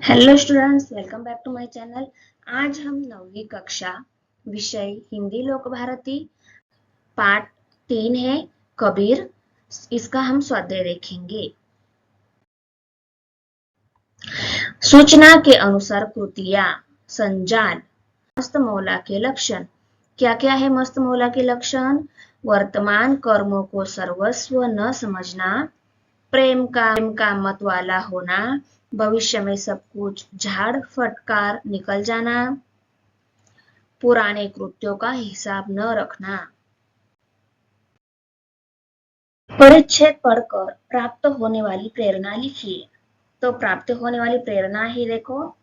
Hello students, welcome back to my channel. आज हम 9वीं कक्षा विषय हिंदी लोक भारती पाठ 3 है कबीर। इसका हम स्वाध्याय देखेंगे। सूचना के अनुसार कृतियां संजाल। मस्त मौला के लक्षण क्या क्या है? मस्त मौला के लक्षण: वर्तमान कर्मों को सर्वस्व न समझना, प्रेम का मत वाला होना, भविष्य में सब कुछ झाड़ फटकार निकल जाना, पुराने कृत्यों का हिसाब न रखना। परिच्छेद पढ़कर प्राप्त होने वाली प्रेरणा लिखिए। तो प्राप्त होने वाली प्रेरणा ही देखो,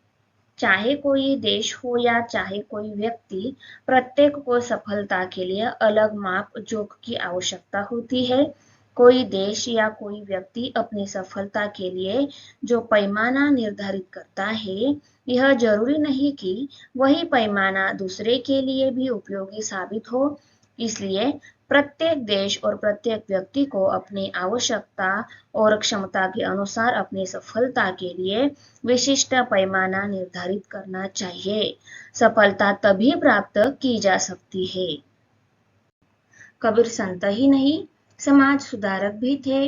चाहे कोई देश हो या चाहे कोई व्यक्ति, प्रत्येक को सफलता के लिए अलग माप जोख की आवश्यकता होती है। कोई देश या कोई व्यक्ति अपनी सफलता के लिए जो पैमाना निर्धारित करता है, यह जरूरी नहीं कि वही पैमाना दूसरे के लिए भी उपयोगी साबित हो। इसलिए प्रत्येक देश और प्रत्येक व्यक्ति को अपनी आवश्यकता और क्षमता के अनुसार अपनी सफलता के लिए विशिष्ट पैमाना निर्धारित करना चाहिए। सफलता तभी प्राप्त की जा सकती है। कबीर संत ही नहीं, समाज सुधारक भी थे।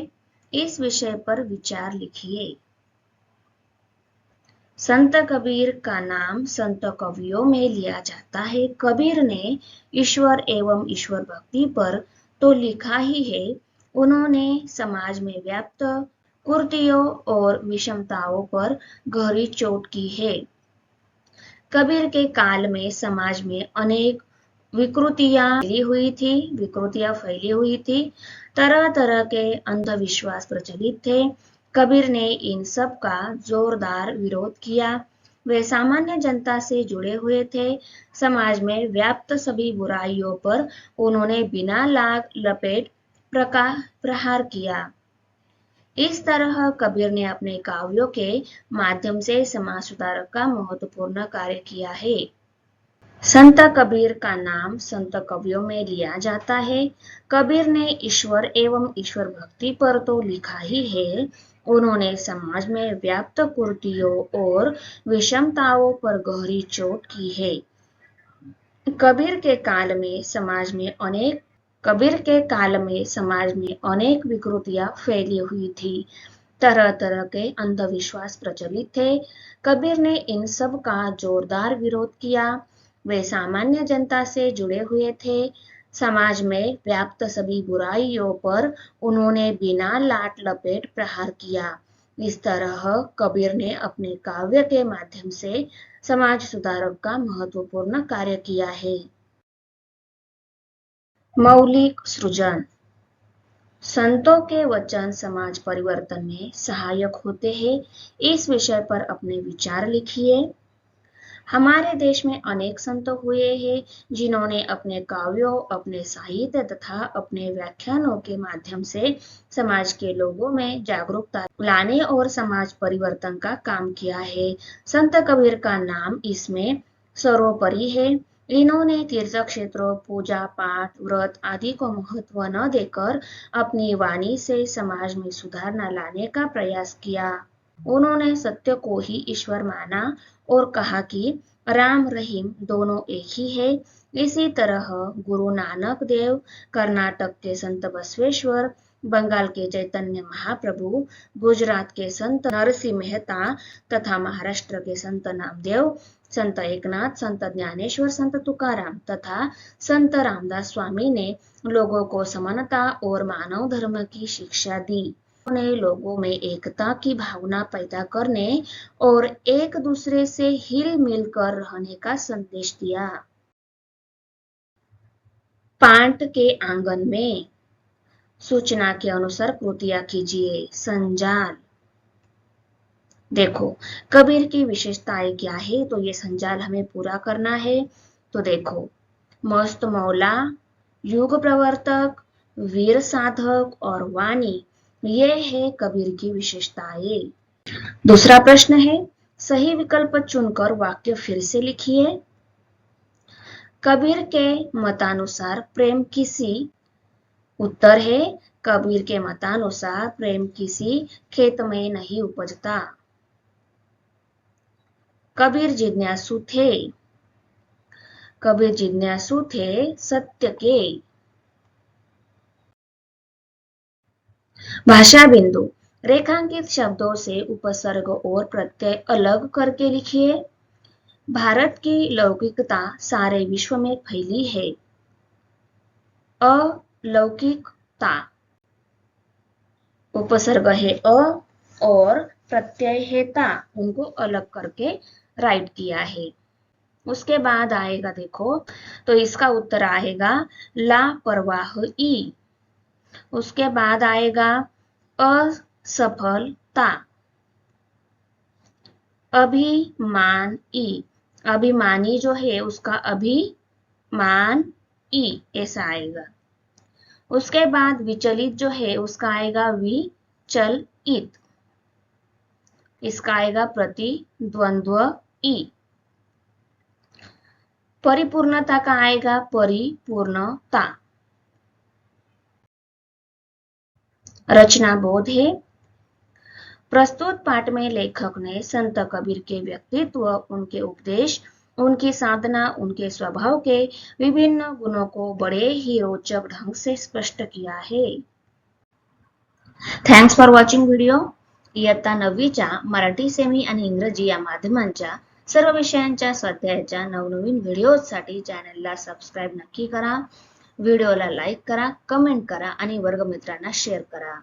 इस विषय पर विचार लिखिए। संत कबीर का नाम संत कवियों में लिया जाता है। कबीर ने ईश्वर एवं ईश्वर भक्ति पर तो लिखा ही है, उन्होंने समाज में व्याप्त कुरीतियों और विषमताओं पर गहरी चोट की है। कबीर के काल में समाज में अनेक विकृतियां फैली हुई थी। तरह तरह के अंधविश्वास प्रचलित थे। कबीर ने इन सब का जोरदार विरोध किया। वे सामान्य जनता से जुड़े हुए थे। समाज में व्याप्त सभी बुराइयों पर उन्होंने बिना लाग लपेट प्रहार किया। इस तरह कबीर ने अपने काव्यों के माध्यम से समाज सुधार का महत्वपूर्ण कार्य किया है। संत कबीर का नाम संत कवियों में लिया जाता है। कबीर ने ईश्वर एवं ईश्वर भक्ति पर तो लिखा ही है, उन्होंने समाज में व्याप्त कुरीतियों और विषमताओं पर गहरी चोट की है। कबीर के काल में समाज में अनेक विकृतियां फैली हुई थी। तरह तरह के अंधविश्वास प्रचलित थे। कबीर ने इन सब का जोरदार विरोध किया। वे सामान्य जनता से जुड़े हुए थे। समाज में व्याप्त सभी बुराइयों पर उन्होंने बिना लाट लपेट प्रहार किया। इस तरह कबीर ने अपने काव्य के माध्यम से समाज सुधारक का महत्वपूर्ण कार्य किया है। मौलिक सृजन। संतों के वचन समाज परिवर्तन में सहायक होते हैं। इस विषय पर अपने विचार लिखिए। हमारे देश में अनेक संत हुए हैं, जिन्होंने अपने काव्यों, अपने साहित्य तथा अपने व्याख्यानों के माध्यम से समाज के लोगों में जागरूकता लाने और समाज परिवर्तन का काम किया है। संत कबीर का नाम इसमें सर्वोपरि है। इन्होंने तीर्थ क्षेत्रों, पूजा पाठ, व्रत आदि को महत्व न देकर अपनी वाणी से समाज में सुधार लाने का प्रयास किया। उन्होंने सत्य को ही ईश्वर माना और कहा कि राम रहीम दोनों एक ही है। इसी तरह गुरु नानक देव, कर्नाटक के संत बसवेश्वर, बंगाल के चैतन्य महाप्रभु, गुजरात के संत नरसिंह मेहता तथा महाराष्ट्र के संत नामदेव, संत एकनाथ, संत ज्ञानेश्वर, संत तुकाराम तथा संत रामदास स्वामी ने लोगों को समानता और मानव धर्म की शिक्षा दी। उन्होंने लोगों में एकता की भावना पैदा करने और एक दूसरे से हिल मिल कर रहने का संदेश दिया। पाठ के आंगन में सूचना के अनुसार कृतियां कीजिए। संजाल। देखो, कबीर की विशेषताएं क्या है, तो ये संजाल हमें पूरा करना है। तो देखो, मस्त मौला, युग प्रवर्तक, वीर साधक और वाणी, ये है कबीर की विशेषताएं। दूसरा प्रश्न है, सही विकल्प चुनकर वाक्य फिर से लिखिए। कबीर के मतानुसार प्रेम किसी उत्तर है, कबीर के मतानुसार प्रेम किसी खेत में नहीं उपजता। कबीर जिज्ञासु थे। कबीर जिज्ञासु थे सत्य के। भाषा बिंदु, रेखांकित शब्दों से उपसर्ग और प्रत्यय अलग करके लिखिए। भारत की लौकिकता सारे विश्व में फैली है। अलौकिकता, उपसर्ग है अ और प्रत्यय है ता, उनको अलग करके राइट किया है। उसके बाद आएगा, देखो तो इसका उत्तर आएगा लापरवाही। उसके बाद आएगा असफलता। अभिमानी, अभिमानी जो है उसका अभिमान ई ऐसा आएगा। उसके बाद विचलित जो है उसका आएगा विचलित, इसका आएगा प्रतिद्वंद्व ई। परिपूर्णता का आएगा परिपूर्णता। रचना बोध है। प्रस्तुत पाठ में लेखक ने संत कबीर के व्यक्तित्व, उनके उपदेश, उनकी साधना, उनके स्वभाव के विभिन्न गुणों को बड़े ही रोचक ढंग से स्पष्ट किया है। Thanks for watching video. इयत्ता 9वीच्या मराठी सेमी आणि इंग्रजी या माध्यमांच्या सर्व विषयांच्या स्वाध्यायाच्या नवनवीन व्हिडिओसाठी चॅनलला सबस्क्राईब नक्की करा. व्हिडिओला लाईक करा, कमेंट करा आणि वर्गमित्रांना शेअर करा.